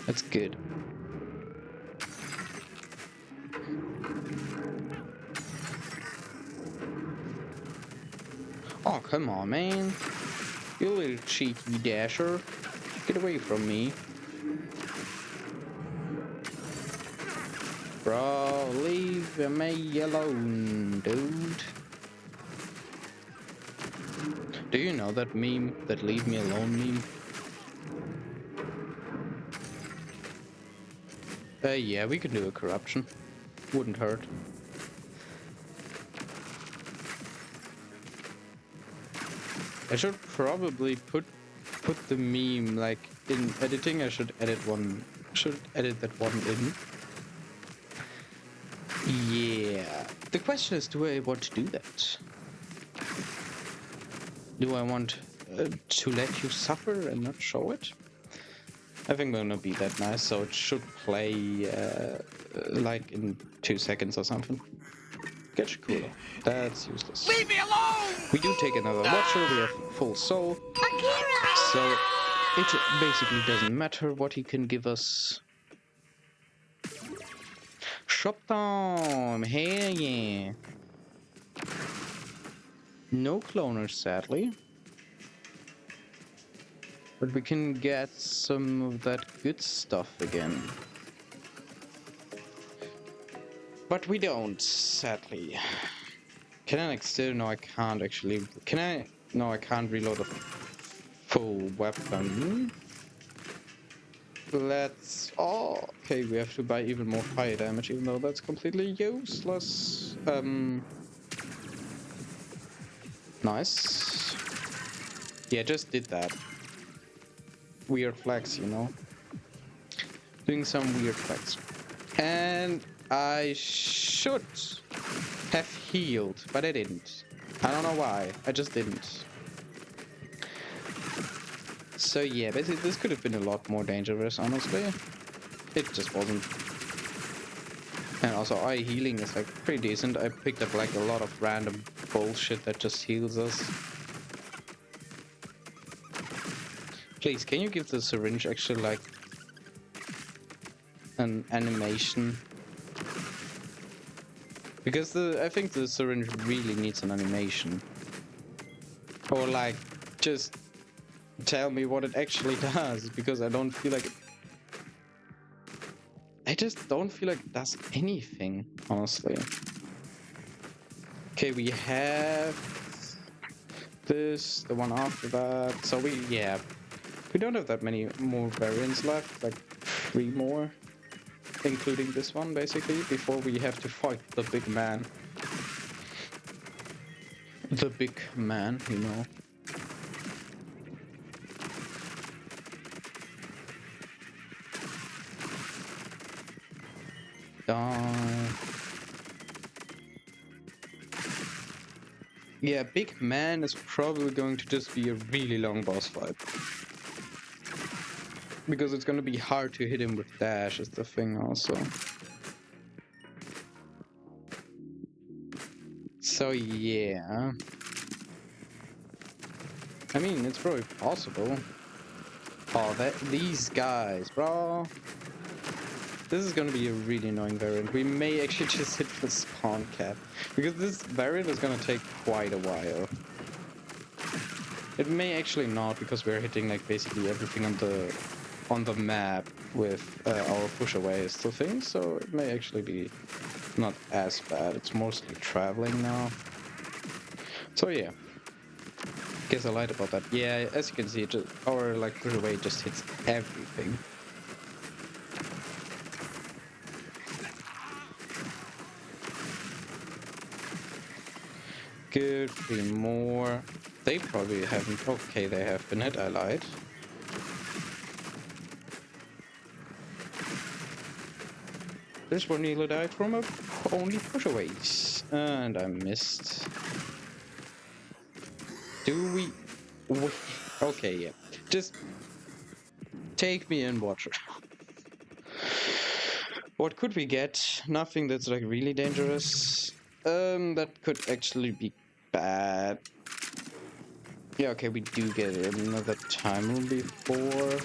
That's good. Oh, come on, man. You little cheeky dasher. Get away from me. Bro, leave me alone, dude. Do you know that meme? That leave me alone meme? Yeah, we can do a corruption. Wouldn't hurt. I should probably put the meme like in editing. I should edit that one in. Yeah. The question is, do I want to do that? Do I want to let you suffer and not show it? I think we're gonna be that nice, so it should play like in 2 seconds or something. Get cooler. That's useless. Leave me alone! We do take another watcher, we have full soul. So it basically doesn't matter what he can give us. Shop time! Hell yeah! No cloners, sadly. But we can get some of that good stuff again. But we don't, sadly. Can I still? No, I can't actually. Can I? No, I can't reload a full weapon. Let's... Oh, okay, we have to buy even more fire damage, even though that's completely useless. Nice. Yeah, just did that. Weird flex, you know? Doing some weird flex. And I should have healed, but I didn't. I don't know why, I just didn't. So yeah, basically this could have been a lot more dangerous, honestly. It just wasn't. And also our healing is like pretty decent. I picked up like a lot of random bullshit that just heals us. Please, can you give the syringe actually like an animation? Because I think the syringe really needs an animation. Or like, just tell me what it actually does, because I don't feel like it... I just don't feel like it does anything, honestly. Okay, we have this, the one after that, so we don't have that many more variants left, like 3 more, including this one, basically, before we have to fight the big man. The big man, you know. Yeah, big man is probably going to just be a really long boss fight. Because it's gonna be hard to hit him with dash is the thing also. So yeah. I mean, it's probably possible. Oh, these guys, bro. This is gonna be a really annoying variant. We may actually just hit the spawn cap. Because this variant is gonna take quite a while. It may actually not, because we're hitting like basically everything on the map with our push away still things, so it may actually be not as bad. It's mostly traveling now. So yeah. Guess I lied about that. Yeah, as you can see, our like push away just hits everything. Good, 3 more. They probably haven't. Okay, they have been hit. I lied. This one nearly died from only pushaways. And I missed. Do we... Okay, yeah. Just take me in, Watcher. What could we get? Nothing that's like really dangerous. That could actually be bad. Yeah, okay, we do get another time room before.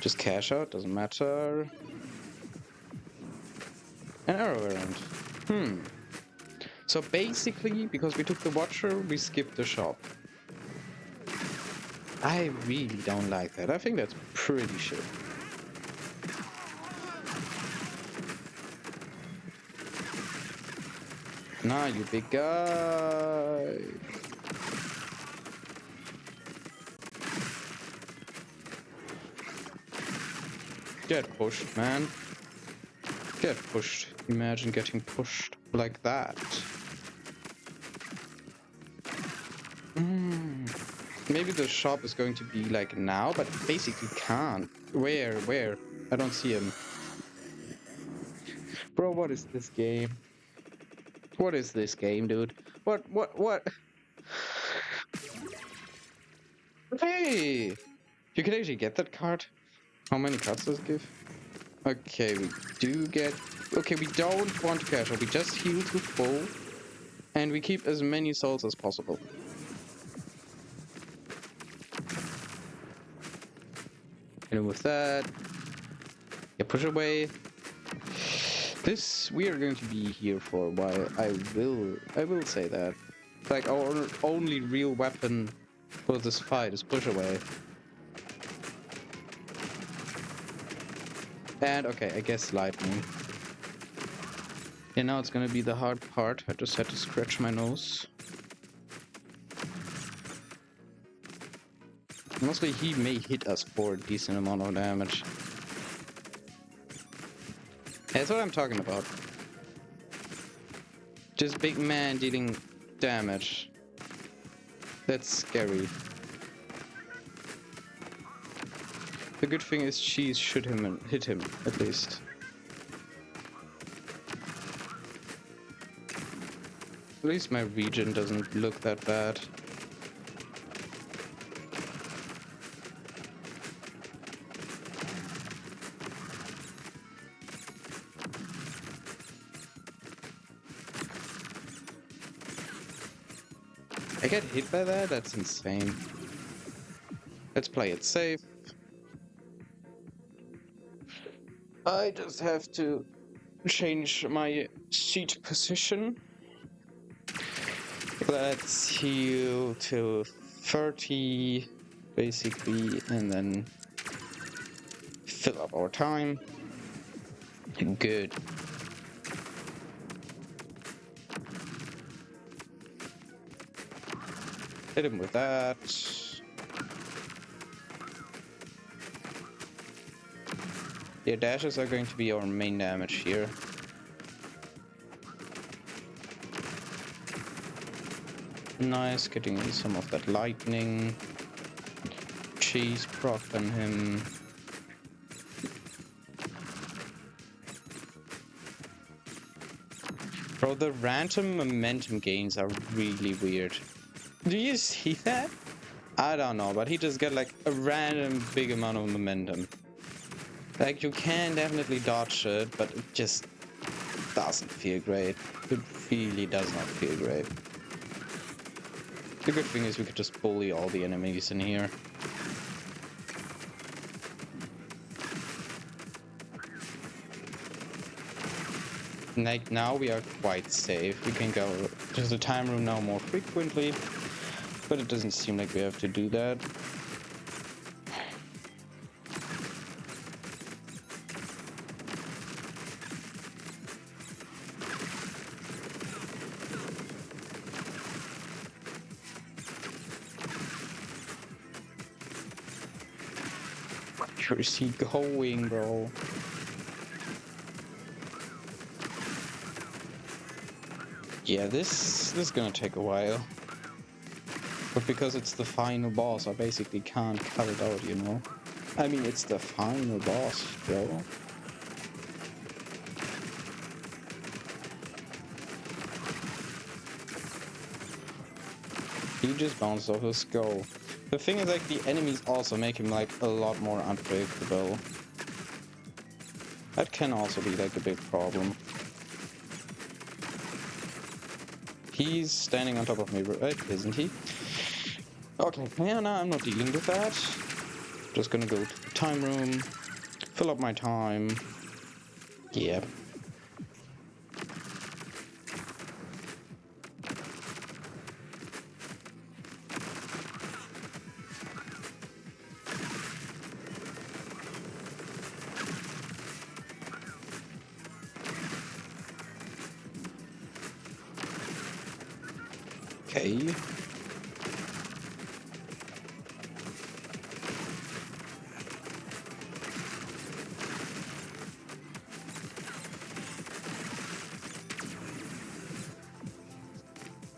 Just cash out, doesn't matter. An arrow around. So basically, because we took the Watcher, we skipped the shop. I really don't like that. I think that's pretty shit. Nah, you big guy. Get pushed, man. Get pushed. Imagine getting pushed like that. Maybe the shop is going to be like now, but basically can't. Where? I don't see him. Bro, what is this game? What is this game, dude? What? Hey! You can actually get that card? How many cards does it give? Okay, we do get... Okay, we don't want to cash out. We just heal to full. And we keep as many souls as possible. And with that... Yeah, push away. We are going to be here for a while. I will say that. Like, our only real weapon for this fight is push away. And, okay, I guess lightning. Yeah, now it's gonna be the hard part. I just had to scratch my nose. Mostly he may hit us for a decent amount of damage. That's what I'm talking about. Just big man dealing damage. That's scary. The good thing is cheese should hit him, at least. At least my region doesn't look that bad. I get hit by that? That's insane. Let's play it safe. I just have to change my seat position. Let's heal to 30, basically, and then fill up our time. Good. Hit him with that. Yeah, dashes are going to be our main damage here. Nice, getting in some of that lightning. Cheese proc on him. Bro, the random momentum gains are really weird. Do you see that? I don't know, but he just got like a random big amount of momentum. Like, you can definitely dodge it, but it just doesn't feel great. It really does not feel great. The good thing is we could just bully all the enemies in here. Like, now we are quite safe. We can go to the time room now more frequently, but it doesn't seem like we have to do that. Where is he going, bro? Yeah, this is gonna take a while. But because it's the final boss, I basically can't cut it out, you know? I mean, it's the final boss, bro. He just bounced off his skull. The thing is, like, the enemies also make him, like, a lot more unpredictable. That can also be, like, a big problem. He's standing on top of me, right? Isn't he? Okay, yeah, no, I'm not dealing with that. Just gonna go to the time room, fill up my time. Yeah. Okay.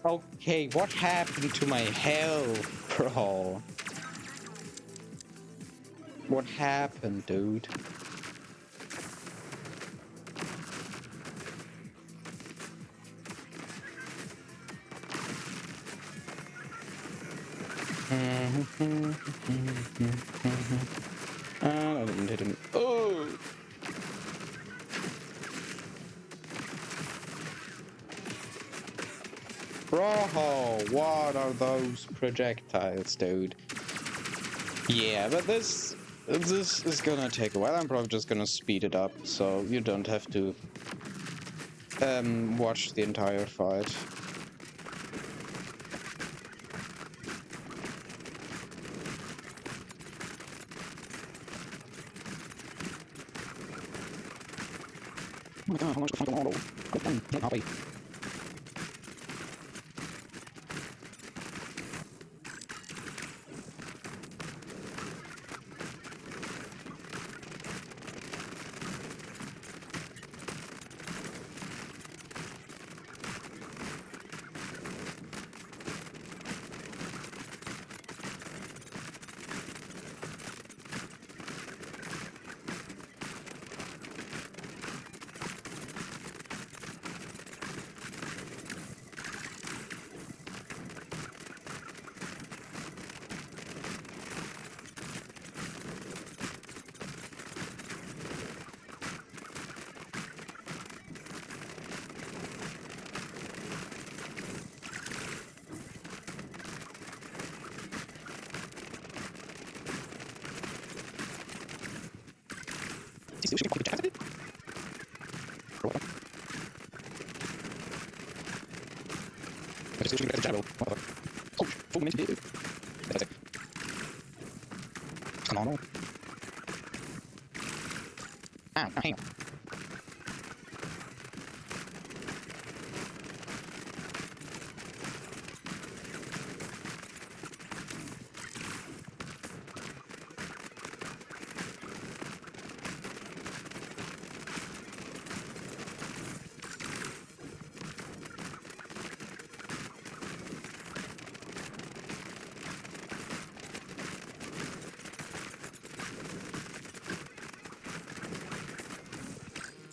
Okay, what happened to my health, bro? What happened, dude? I didn't hit him. Oh! Bro, what are those projectiles, dude? Yeah, but this is gonna take a while. I'm probably just gonna speed it up, so you don't have to watch the entire fight. Oh my god, how much the fucking auto? Come on. Ow, hang on.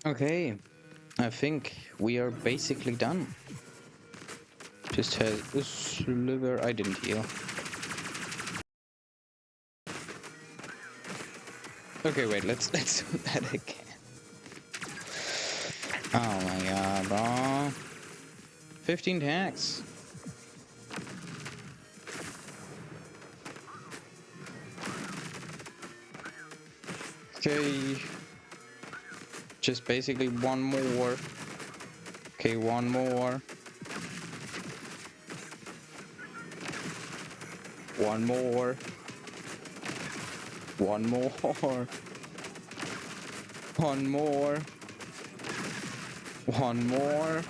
Okay, I think we are basically done. Just had a sliver. I didn't heal. Okay, wait, let's do that again. Oh my god, bro. 15 tags. Okay. Just basically one more. Okay, one more. One more. One more. One more. One more.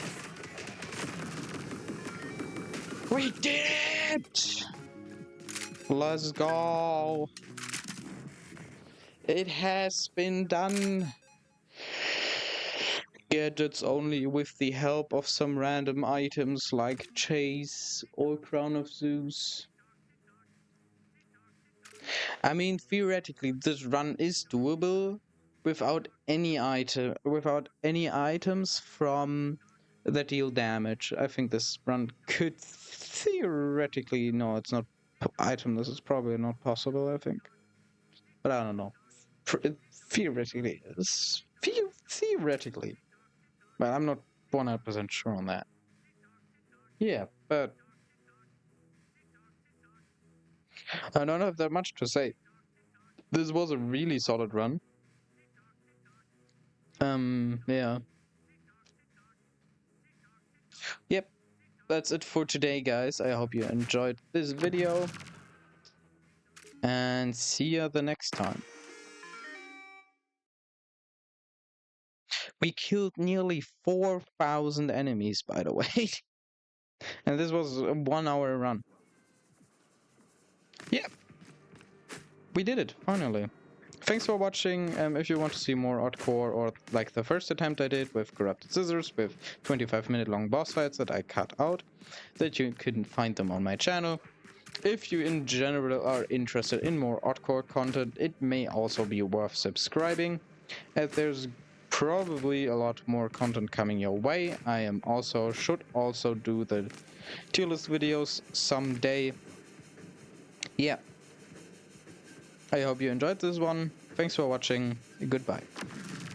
We did it! Let's go. It has been done. Gadgets only with the help of some random items like Chase or Crown of Zeus. I mean, theoretically, this run is doable without any items from that deal damage. I think this run could theoretically, no, it's not item. This is probably not possible. I think, but I don't know. Theoretically, theoretically, but I'm not 100% sure on that. Yeah, but I don't have that much to say. This was a really solid run. Yeah. Yep, that's it for today, guys. I hope you enjoyed this video. And see you the next time. We killed nearly 4,000 enemies, by the way. And this was a 1 hour run. Yep. We did it, finally. Thanks for watching. If you want to see more ODDCORE or like the first attempt I did with corrupted scissors with 25-minute long boss fights that I cut out, that you couldn't find them on my channel. If you in general are interested in more ODDCORE content, it may also be worth subscribing, as there's probably a lot more content coming your way. I should also do the tier list videos someday. Yeah. I hope you enjoyed this one. Thanks for watching. Goodbye.